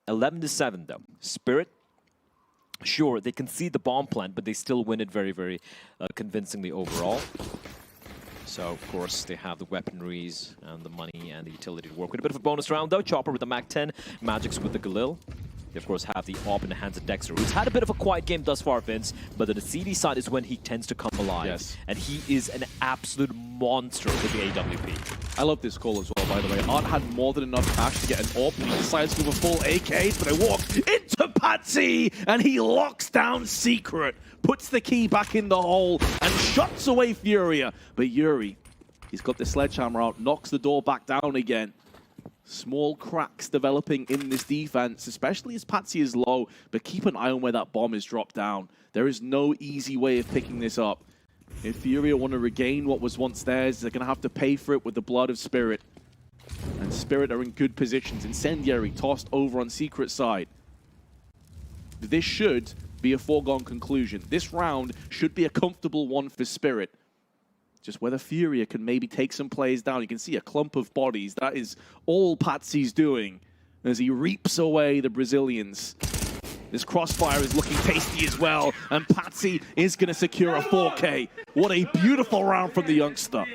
Speaker 2: 11-7, though. Spirit, sure, they concede the bomb plant, but they still win it very, very convincingly overall. So, of course, they have the weaponries and the money and the utility to work with. A bit of a bonus round, though. Chopper with the Mac-10, Magic's with the Galil. They, of course, have the AWP in the hands of Dexter, who's had a bit of a quiet game thus far, Vince, but the CD side is when he tends to come alive. Yes. And he is an absolute monster with the AWP.
Speaker 1: I love this call as well, by the way. Art had more than enough cash to get an AWP, and he decides to go for full AKs, but they walk into Patsy, and he locks down Secret, puts the key back in the hole, and shuts away FURIA. But Yuri, he's got the sledgehammer out, knocks the door back down again. Small cracks developing in this defense, especially as Patsy is low, but keep an eye on where that bomb is dropped down. There is no easy way of picking this up. If FURIA want to regain what was once theirs, they're going to have to pay for it with the blood of Spirit. And Spirit are in good positions. Incendiary tossed over on Secret side. This should be a foregone conclusion. This round should be a comfortable one for Spirit. Just whether FURIA can maybe take some players down. You can see a clump of bodies. That is all Patsy's doing as he reaps away the Brazilians. This crossfire is looking tasty as well, and Patsy is going to secure a 4K. What a beautiful round from the youngster.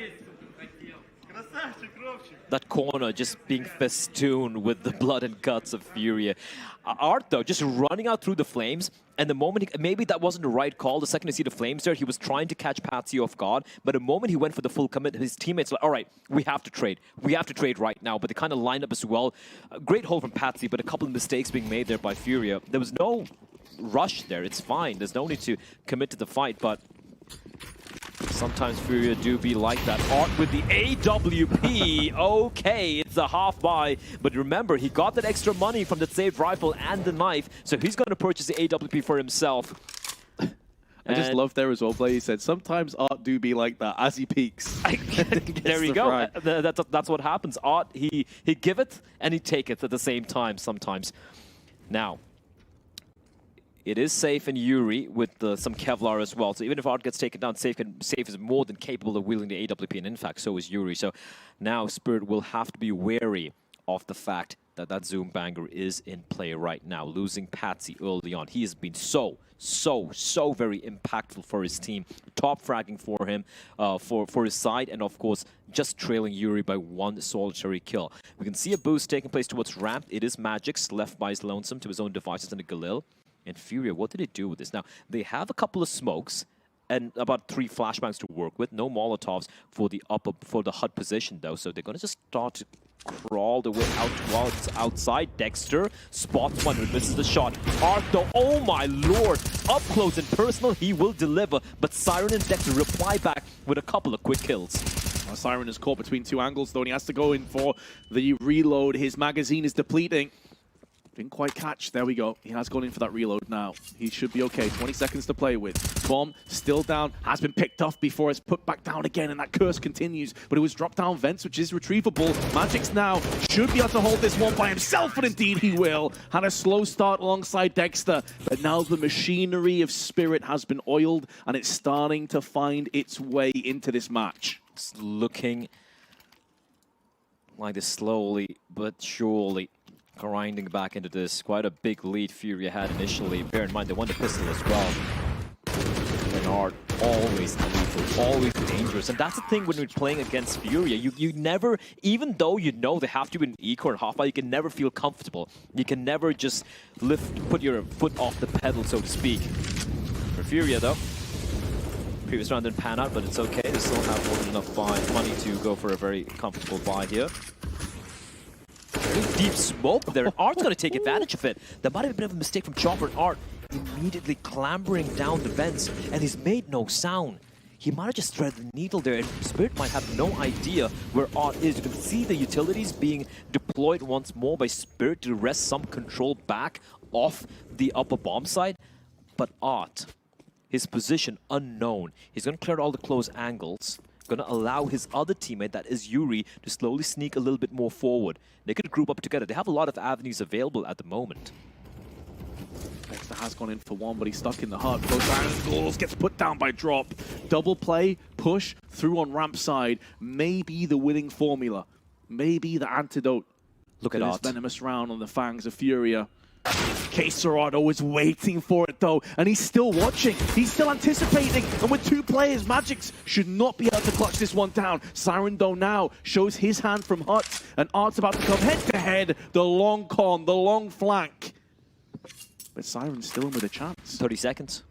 Speaker 2: That corner just being festooned with the blood and guts of FURIA. Art, though, just running out through the flames, and the moment, maybe that wasn't the right call. The second you see the flames there, he was trying to catch Patsy off guard, but the moment he went for the full commit, his teammates were like, all right, we have to trade. We have to trade right now, but they kind of lined up as well. A great hold from Patsy, but a couple of mistakes being made there by FURIA. There was no rush there. It's fine. There's no need to commit to the fight, but sometimes FURIA do be like that. Art with the AWP. Okay, it's a half buy. But remember, he got that extra money from the saved rifle and the knife, so he's going to purchase the AWP for himself.
Speaker 1: I just love there as well, Blay. He said, sometimes Art do be like that as he peaks.
Speaker 2: There you go. That's what happens. Art, he give it and he take it at the same time sometimes. Now, it is Safe and Yuri with some Kevlar as well. So even if Art gets taken down, Safe is more than capable of wielding the AWP. And in fact, so is Yuri. So now Spirit will have to be wary of the fact that that Zoom banger is in play right now. Losing Patsy early on. He has been so very impactful for his team. Top fragging for him, for his side. And of course, just trailing Yuri by one solitary kill. We can see a boost taking place towards ramp. It is Magic's left by his lonesome to his own devices and a Galil. And FURIA, what did they do with this? Now, they have a couple of smokes and about 3 flashbangs to work with. No Molotovs for the HUD position, though. So they're going to just start to crawl the way out while it's outside. Dexter spots one and misses the shot. Art, though, oh my lord. Up close and personal, he will deliver. But Siren and Dexter reply back with a couple of quick kills.
Speaker 1: Siren is caught between 2 angles, though, and he has to go in for the reload. His magazine is depleting. Didn't quite catch. There we go. He has gone in for that reload now. He should be okay. 20 seconds to play with. Bomb still down. Has been picked off before. It's put back down again, and that curse continues. But it was dropped down vents, which is retrievable. Magic's now should be able to hold this one by himself, and indeed he will. Had a slow start alongside Dexter, but now the machinery of Spirit has been oiled, and it's starting to find its way into this match.
Speaker 2: It's looking like this slowly but surely grinding back into this. Quite a big lead FURIA had initially. Bear in mind, they won the pistol as well. Bernard, always lethal, always dangerous. And that's the thing when we're playing against FURIA. You never, even though you know they have to be an eco or half-by, you can never feel comfortable. You can never just put your foot off the pedal, so to speak. For FURIA, though, previous round didn't pan out, but it's okay. They still have more than enough money to go for a very comfortable buy here. Deep smoke there. Art's going to take advantage of it. That might have been a mistake from Chopper and Art. Immediately clambering down the vents, and he's made no sound. He might have just threaded the needle there, and Spirit might have no idea where Art is. You can see the utilities being deployed once more by Spirit to wrest some control back off the upper bomb side. But Art, his position unknown. He's going to clear all the close angles. Going to allow his other teammate, that is Yuri, to slowly sneak a little bit more forward. They could group up together. They have a lot of avenues available at the moment.
Speaker 1: Dexter has gone in for one, but he's stuck in the hut. Close angles, gets put down by drop. Double play, push, through on ramp side. Maybe the winning formula. Maybe the antidote.
Speaker 2: Look at
Speaker 1: this
Speaker 2: Art.
Speaker 1: Venomous round on the fangs of FURIA. K-Serrado is waiting for it, though, and he's still watching. He's still anticipating, and with 2 players, Magic's should not be able to clutch this one down. Siren, though, now shows his hand from Hut, and Art's about to come head-to-head. The long con, the long flank. But Siren's still in with a chance.
Speaker 2: 30 seconds.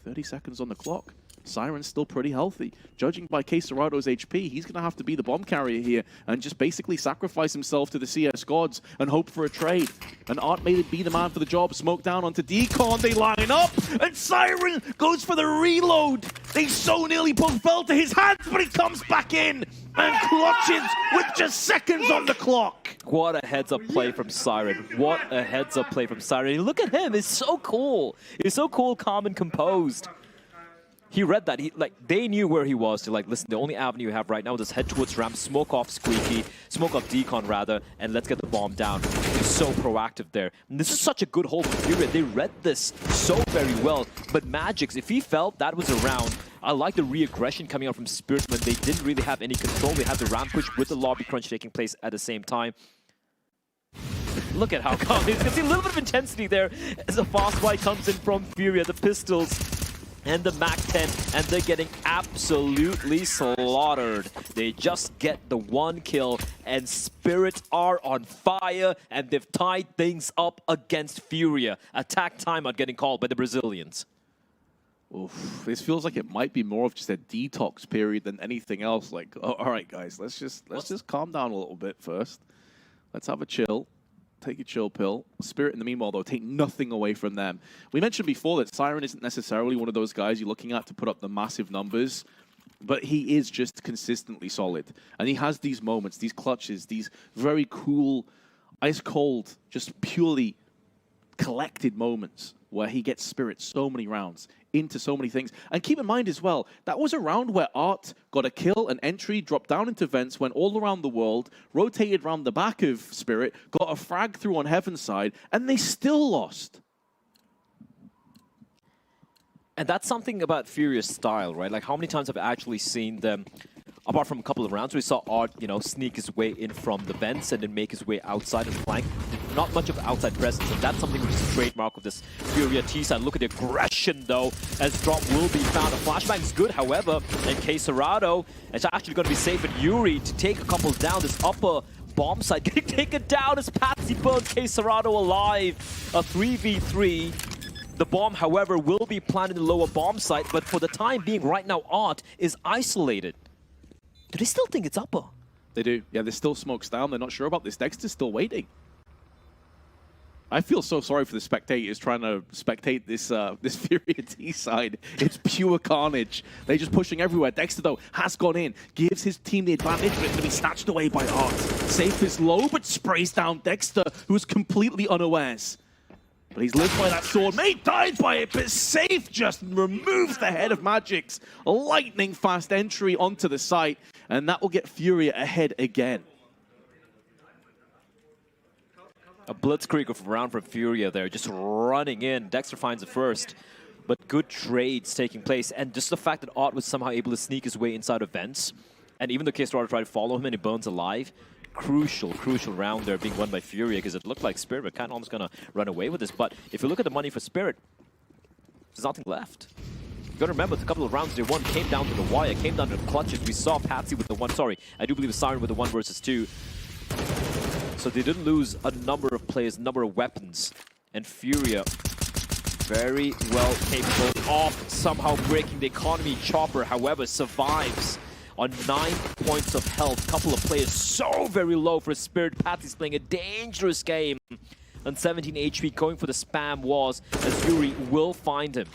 Speaker 1: 30 seconds on the clock. Siren's still pretty healthy. Judging by K-Serrado's HP, he's going to have to be the bomb carrier here and just basically sacrifice himself to the CS gods and hope for a trade. And Art may be the man for the job. Smoke down onto Decon. They line up, and Siren goes for the reload. They so nearly both fell to his hands, but he comes back in and clutches with just seconds on the clock.
Speaker 2: What a heads-up play from Siren. What a heads-up play from Siren. Look at him. He's so cool. He's so cool, calm, and composed. He read that. They knew where he was. They're like, listen, the only avenue you have right now is head towards ramp, smoke off Squeaky, smoke off Decon rather, and let's get the bomb down. He's so proactive there. And this is such a good hold for FURIA. They read this so very well. But Magix, if he felt that was around, I like the re-aggression coming out from Spirit when they didn't really have any control. They had the ramp push with the lobby crunch taking place at the same time. Look at how calm. You can see a little bit of intensity there as a fast fight comes in from FURIA. The pistols and the MAC-10, and they're getting absolutely slaughtered. They just get the one kill, and Spirit are on fire, and they've tied things up against FURIA. Attack timeout getting called by the Brazilians.
Speaker 1: Oof, this feels like it might be more of just a detox period than anything else. Like, oh, all right, guys, let's just calm down a little bit first. Let's have a chill. Take a chill pill. Spirit, in the meanwhile, though, take nothing away from them. We mentioned before that Siren isn't necessarily one of those guys you're looking at to put up the massive numbers, but he is just consistently solid. And he has these moments, these clutches, these very cool, ice-cold, just purely collected moments where he gets Spirit so many rounds into so many things. And keep in mind as well, that was a round where Art got a kill, an entry, dropped down into vents, went all around the world, rotated around the back of Spirit, got a frag through on Heaven's side, and they still lost.
Speaker 2: And that's something about FURIA's style, right? Like, how many times have I actually seen them, apart from a couple of rounds, we saw Art, sneak his way in from the vents and then make his way outside and flank. Not much of outside presence, and that's something which is a trademark of this FURIA T-side. Look at the aggression, though, as drop will be found. A flashbang is good, however, and K-Serrado is actually going to be safe at Yuri to take a couple down. This upper bomb site getting taken down as Patsy burns K-Serrado alive. A 3v3. The bomb, however, will be planted in the lower bomb site, but for the time being, right now, Art is isolated. Do they still think it's upper?
Speaker 1: They do. Yeah, there's still smokes down. They're not sure about this. Dexter's still waiting. I feel so sorry for the spectators trying to spectate this this FURIA T side. It's pure carnage. They're just pushing everywhere. Dexter, though, has gone in, gives his team the advantage, but it's going to be snatched away by Art. Safe is low, but sprays down Dexter, who's completely unawares. But he's lived by that sword. Mate died by it, but Safe just removes the head of Magix. A lightning fast entry onto the site, and that will get FURIA ahead again.
Speaker 2: A blitzkrieg of round from FURIA there, just running in. Dexter finds it first, but good trades taking place. And just the fact that Art was somehow able to sneak his way inside of vents, and even though K-Serrado tried to follow him and he burns alive, crucial round there being won by FURIA, because it looked like Spirit were kind of almost going to run away with this. But if you look at the money for Spirit, there's nothing left. You got to remember, the couple of rounds they won came down to the wire, came down to the clutches. We saw Patsy with the one, sorry, I do believe Siren with the 1 versus 2. So they didn't lose a number of players, a number of weapons. And FURIA, very well capable of somehow breaking the economy. Chopper, however, survives on 9 points of health. Couple of players so very low for Spirit. Patsy's playing a dangerous game. On 17 HP, going for the spam wars, as Yuri will find him.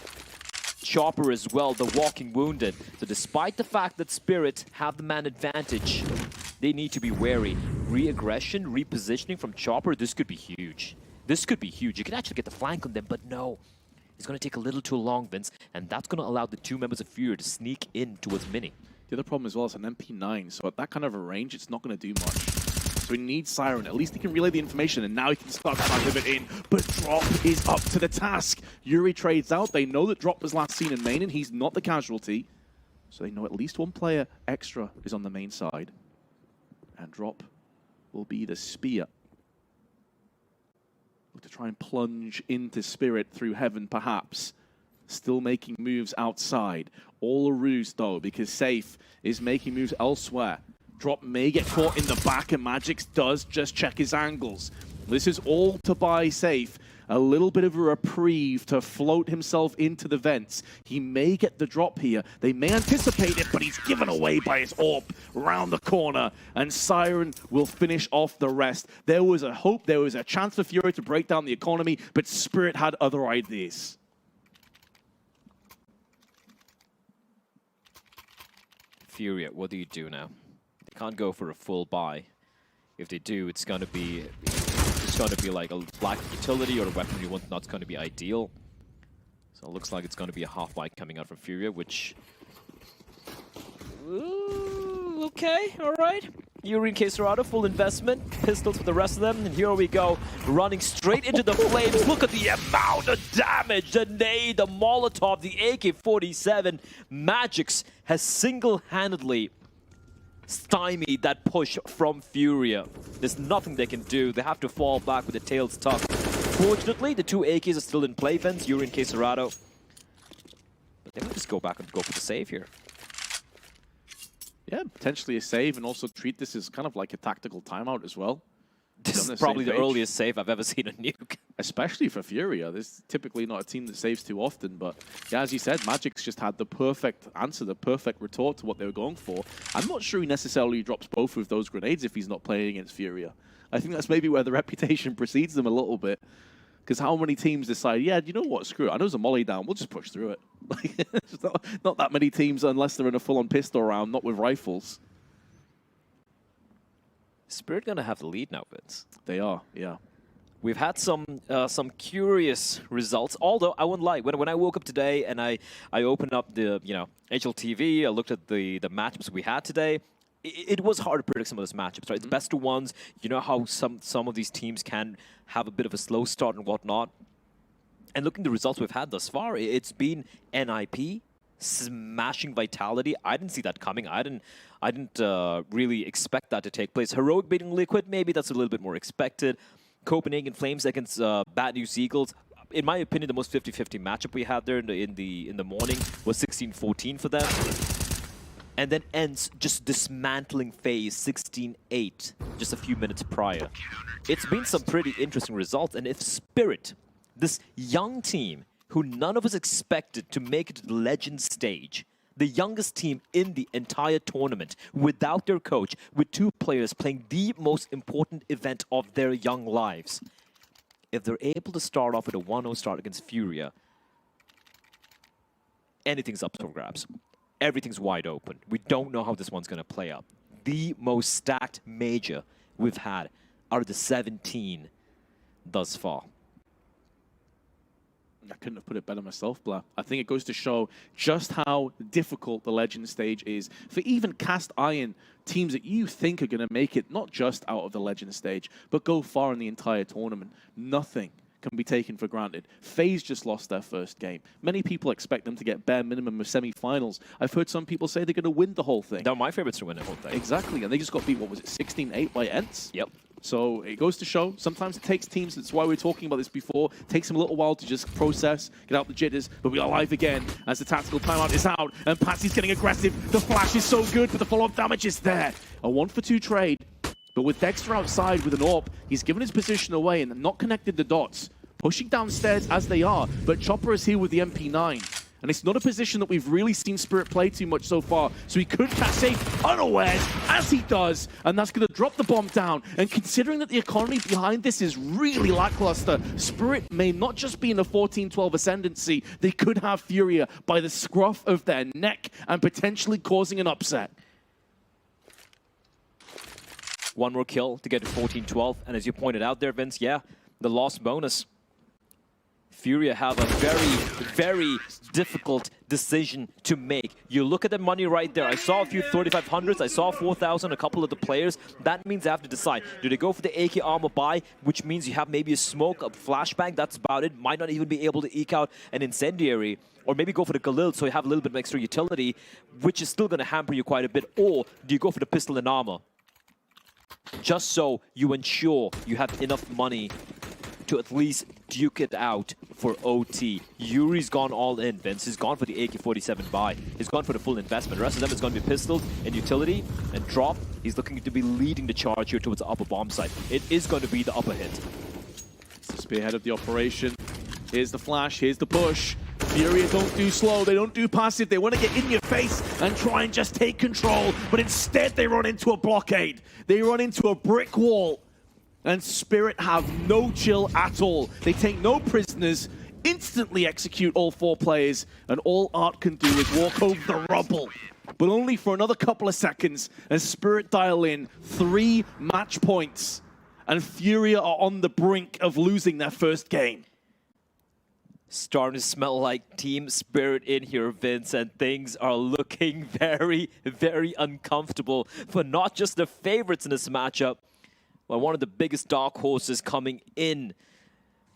Speaker 2: Chopper as well, the walking wounded. So despite the fact that Spirit have the man advantage, they need to be wary. Re-aggression, repositioning from Chopper, this could be huge. This could be huge. You can actually get the flank on them, but no. It's going to take a little too long, Vince, and that's going to allow the 2 members of FURIA to sneak in towards Mini.
Speaker 1: The other problem as well is an MP9, so at that kind of a range, it's not going to do much. So he needs Siren. At least he can relay the information, and now he can start to drive it in. But Drop is up to the task. Yuri trades out. They know that Drop was last seen in main, and he's not the casualty. So they know at least 1 player extra is on the main side. And Drop will be the spear. Look to try and plunge into Spirit through Heaven, perhaps. Still making moves outside. All a ruse, though, because Safe is making moves elsewhere. Drop may get caught in the back, and Magix does just check his angles. This is all to buy Safe a little bit of a reprieve to float himself into the vents. He may get the drop here. They may anticipate it, but he's given away by his AWP round the corner, and Siren will finish off the rest. There was a hope, there was a chance for FURIA to break down the economy, but Spirit had other ideas.
Speaker 2: FURIA, what do you do now? They can't go for a full buy. If they do, it's going to be like a black utility or a weapon you want, not going to be ideal. So it looks like it's going to be a half bite coming out from FURIA, which... Ooh, okay, all right. Yuri and Queserado, full investment. Pistols for the rest of them. And here we go, running straight into the flames. Look at the amount of damage. The nade, the Molotov, the AK-47. Magix has single-handedly stymied that push from FURIA. There's nothing they can do. They have to fall back with the tails tucked. Fortunately, the two AKs are still in play, Vince, Yuri and Queserado. But they might just go back and go for the save here.
Speaker 1: Yeah, potentially a save, and also treat this as kind of like a tactical timeout as well.
Speaker 2: This is probably the earliest save I've ever seen a Nuke.
Speaker 1: Especially for FURIA. This is typically not a team that saves too often, but yeah, as you said, Magic's just had the perfect answer, the perfect retort to what they were going for. I'm not sure he necessarily drops both of those grenades if he's not playing against FURIA. I think that's maybe where the reputation precedes them a little bit. Because how many teams decide, yeah, you know what, screw it, I know there's a molly down, we'll just push through it. There's not that many teams unless they're in a full-on pistol round, not with rifles.
Speaker 2: Spirit gonna have the lead now, Vince.
Speaker 1: They are, yeah.
Speaker 2: We've had some curious results. Although I won't lie, when I woke up today and I opened up the HLTV, I looked at the matchups we had today. It was hard to predict some of those matchups, right? The best of ones, you know how some of these teams can have a bit of a slow start and whatnot. And looking at the results we've had thus far, it's been NIP, smashing Vitality. I didn't see that coming. I didn't really expect that to take place. Heroic beating Liquid, maybe that's a little bit more expected. Copenhagen Flames against Bad News Eagles. In my opinion, the most 50-50 matchup we had there in the morning was 16-14 for them. And then ends just dismantling FaZe 16-8 just a few minutes prior. It's been some pretty interesting results, and if Spirit, this young team who none of us expected to make it to the Legends stage, the youngest team in the entire tournament, without their coach, with two players playing the most important event of their young lives, if they're able to start off with a 1-0 start against FURIA, anything's up for grabs. Everything's wide open. We don't know how this one's going to play out. The most stacked major we've had out of the 17 thus far.
Speaker 1: I couldn't have put it better myself, Blair. I think it goes to show just how difficult the Legend stage is for even cast iron teams that you think are going to make it, not just out of the Legend stage, but go far in the entire tournament. Nothing can be taken for granted. FaZe just lost their first game. Many people expect them to get bare minimum of semi-finals. I've heard some people say they're going to win the whole thing.
Speaker 2: They're my favorites to win the whole thing.
Speaker 1: Exactly, and they just got beat, what was it, 16-8 by Ents?
Speaker 2: Yep.
Speaker 1: So it goes to show, sometimes it takes teams, that's why we were talking about this before, it takes them a little while to just process, get out the jitters, but we are live again as the tactical timeout is out, and Patsy's getting aggressive. The flash is so good, but the follow-up damage is there. A 1-for-2 trade, but with Dexter outside with an AWP, he's given his position away and not connected the dots. Pushing downstairs as they are, but Chopper is here with the MP9. And it's not a position that we've really seen Spirit play too much so far. So he could catch safe unawares, as he does, and that's going to drop the bomb down. And considering that the economy behind this is really lackluster, Spirit may not just be in a 14-12 ascendancy, they could have FURIA by the scruff of their neck and potentially causing an upset.
Speaker 2: One more kill to get to 14-12, and as you pointed out there, Vince, yeah, the lost bonus. FURIA have a very, very difficult decision to make. You look at the money right there. I saw a few 3500s. I saw 4,000, a couple of the players. That means they have to decide. Do they go for the AK armor buy, which means you have maybe a smoke, a flashbang, that's about it. Might not even be able to eke out an incendiary. Or maybe go for the Galil so you have a little bit of extra utility, which is still going to hamper you quite a bit. Or do you go for the pistol and armor? Just so you ensure you have enough money to at least duke it out for OT. Yuri's gone all in, Vince. He's gone for the AK-47 buy. He's gone for the full investment. The rest of them is going to be pistols and utility and drop. He's looking to be leading the charge here towards the upper bomb site. It is going to be the upper hit.
Speaker 1: It's the spearhead of the operation. Here's the flash. Here's the push. FURIA don't do slow. They don't do passive. They want to get in your face and try and just take control. But instead, they run into a blockade. They run into a brick wall. And Spirit have no chill at all. They take no prisoners, instantly execute all 4 players, and all Art can do is walk over the rubble. But only for another couple of seconds as Spirit dial in 3 match points. And FURIA are on the brink of losing their first game.
Speaker 2: Starting to smell like team spirit in here, Vince, and things are looking very, very uncomfortable for not just the favorites in this matchup, but one of the biggest dark horses coming in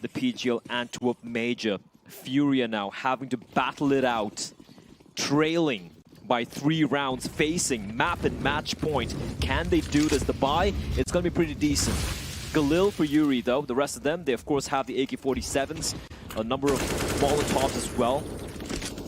Speaker 2: the PGL Antwerp Major. FURIA now having to battle it out, trailing by 3 rounds, facing map and match point. Can they do this? The buy, it's going to be pretty decent. Galil for Yuri, though. The rest of them, they of course have the AK-47s, a number of Molotovs as well.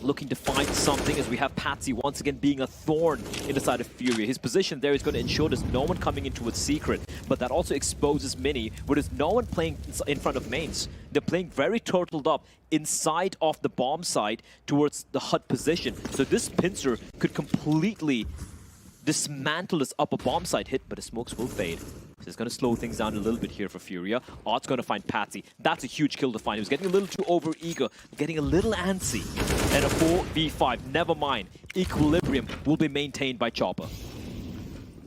Speaker 2: Looking to find something as we have Patsy once again being a thorn in the side of FURIA. His position there is going to ensure there's no one coming into its secret, but that also exposes Mini, where there's no one playing in front of mains. They're playing very turtled up inside of the bomb side towards the hut position. So this pincer could completely dismantle this upper bomb side hit, but the smokes will fade. So it's going to slow things down a little bit here for FURIA. Art's going to find Patsy. That's a huge kill to find. He was getting a little too over-eager, getting a little antsy. And a 4v5, never mind. Equilibrium will be maintained by Chopper.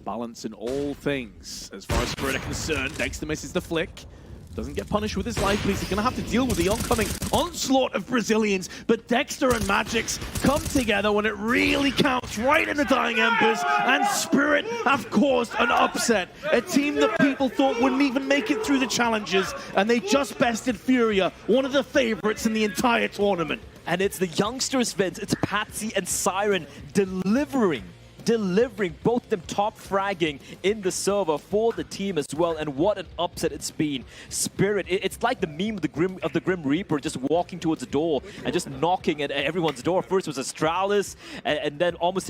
Speaker 1: Balance in all things. As far as Spirit are concerned, Dexter misses the flick. Doesn't get punished with his life, please. He's going to have to deal with the oncoming onslaught of Brazilians. But Dexter and Magix come together when it really counts, right in the dying embers. And Spirit have caused an upset. A team that people thought wouldn't even make it through the challenges. And they just bested FURIA, one of the favorites in the entire tournament.
Speaker 2: And it's the youngsters, Vince. It's Patsy and Siren delivering both them top fragging in the server for the team as well, and what an upset it's been. Spirit, it's like the meme of the Grim Reaper just walking towards the door and just knocking at everyone's door. First was Astralis, and then almost